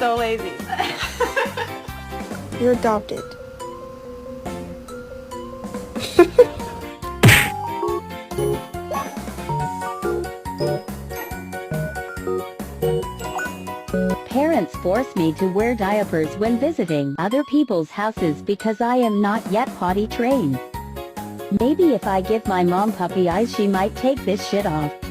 so lazy. You're adopted. Parents force me to wear diapers when visiting other people's houses because I am not yet potty trained. Maybe if I give my mom puppy eyes she might take this shit off.